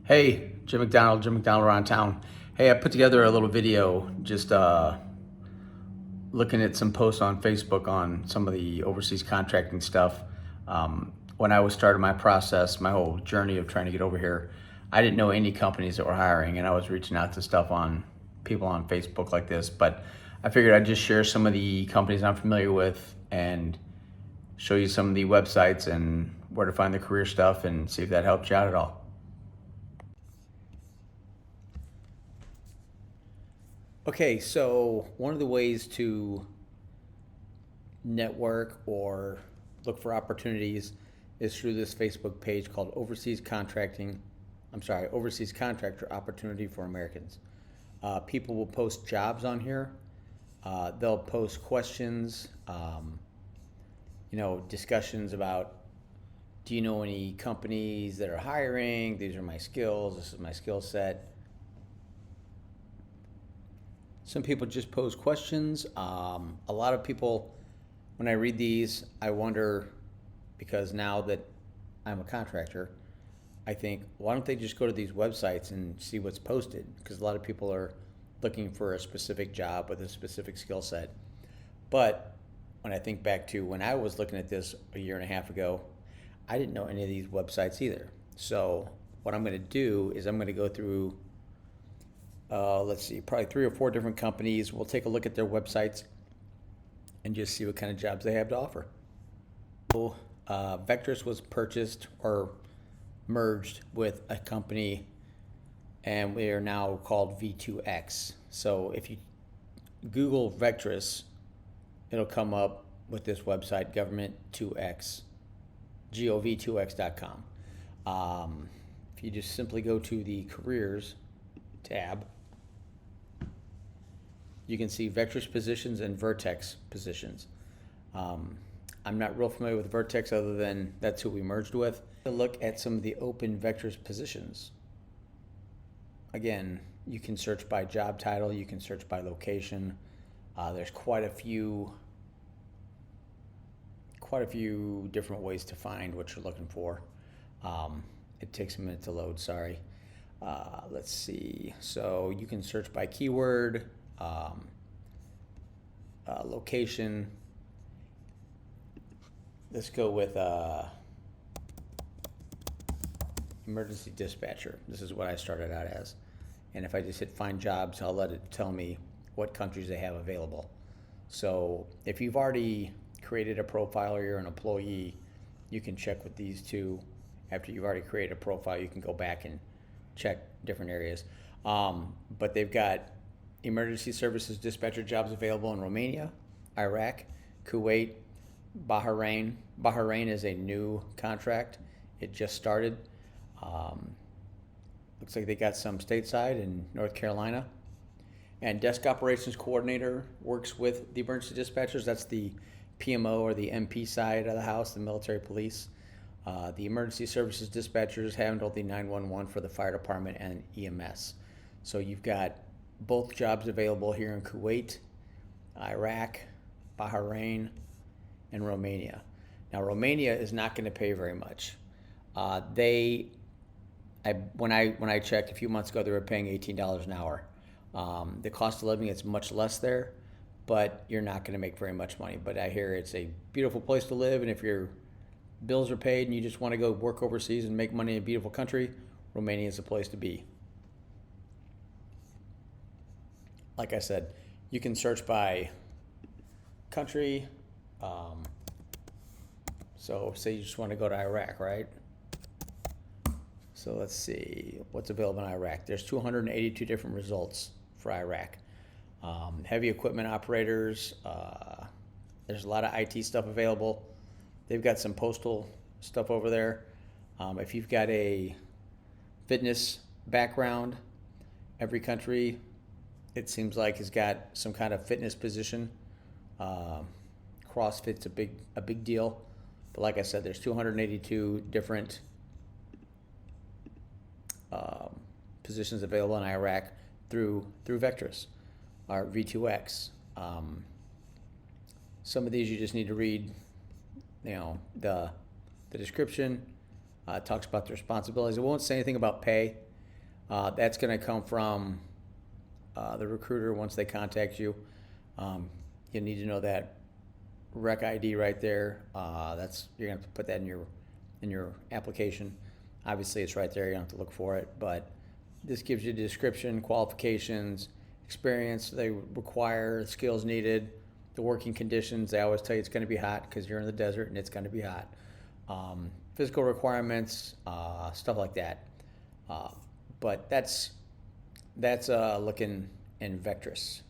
Hey, Jim McDonald around town. Hey, I put together a little video just looking at some posts on Facebook on some of the overseas contracting stuff. When I was starting my process, my whole journey of trying to get over here, I didn't know any companies that were hiring, and I was reaching out to stuff on people on Facebook like this. But I figured I'd just share some of the companies I'm familiar with and show you some of the websites and where to find the career stuff and see if that helps you out at all. Okay, so one of the ways to network or look for opportunities is through this Facebook page called Overseas Contractor Opportunity for Americans. People will post jobs on here. They'll post questions, discussions about, do you know any companies that are hiring? These are my skills. This is my skill set. Some people just pose questions. A lot of people, when I read these, I wonder, because now that I'm a contractor, I think, why don't they just go to these websites and see what's posted? Because a lot of people are looking for a specific job with a specific skill set. But when I think back to when I was looking at this a year and a half ago, I didn't know any of these websites either. So what I'm going to do is I'm going to go through probably 3 or 4 different companies. We'll take a look at their websites and just see what kind of jobs they have to offer. So, Vectrus was purchased or merged with a company, and we are now called V2X. So if you Google Vectrus, it'll come up with this website, government2x, gov2x.com. If you just simply go to the careers tab, you can see Vectrus positions and Vertex positions. I'm not real familiar with Vertex other than that's who we merged with. Look at some of the open Vectrus positions. Again, you can search by job title, you can search by location. There's quite a few different ways to find what you're looking for. It takes a minute to load, sorry. Let's see. So you can search by keyword, location. Let's go with emergency dispatcher. This is what I started out as. And if I just hit find jobs, I'll let it tell me what countries they have available. So if you've already created a profile or you're an employee, you can check with these two. After you've already created a profile, you can go back and check different areas. But they've got emergency services dispatcher jobs available in Romania, Iraq, Kuwait, Bahrain. Bahrain is a new contract. It just started. Looks like they got some stateside in North Carolina. And desk operations coordinator works with the emergency dispatchers. That's the PMO or the MP side of the house, the military police. The emergency services dispatchers handle the 911 for the fire department and EMS. So you've got both jobs available here in Kuwait, Iraq, Bahrain, and Romania. Now, Romania is not going to pay very much. When I checked a few months ago, they were paying $18 an hour. The cost of living is much less there, but you're not going to make very much money. But I hear it's a beautiful place to live, and if your bills are paid and you just want to go work overseas and make money in a beautiful country, Romania is the place to be. Like I said, you can search by country. So say you just want to go to Iraq, right? So let's see what's available in Iraq. There's 282 different results for Iraq. Heavy equipment operators. There's a lot of IT stuff available. They've got some postal stuff over there. If you've got a fitness background, every country, it seems like, has got some kind of fitness position. CrossFit's a big deal. But like I said, there's 282 different positions available in Iraq through Vectrus or V2X. Some of these you just need to read, the description. It talks about the responsibilities. It won't say anything about pay. That's going to come from the recruiter once they contact you. You need to know that rec ID right there. That's you're gonna have to put that in your application. Obviously, it's right there. You don't have to look for it, but this gives you the description, qualifications, experience they require, skills needed, the working conditions. They always tell you it's going to be hot because you're in the desert and it's going to be hot. Physical requirements, stuff like that. But that's looking in Vectrus.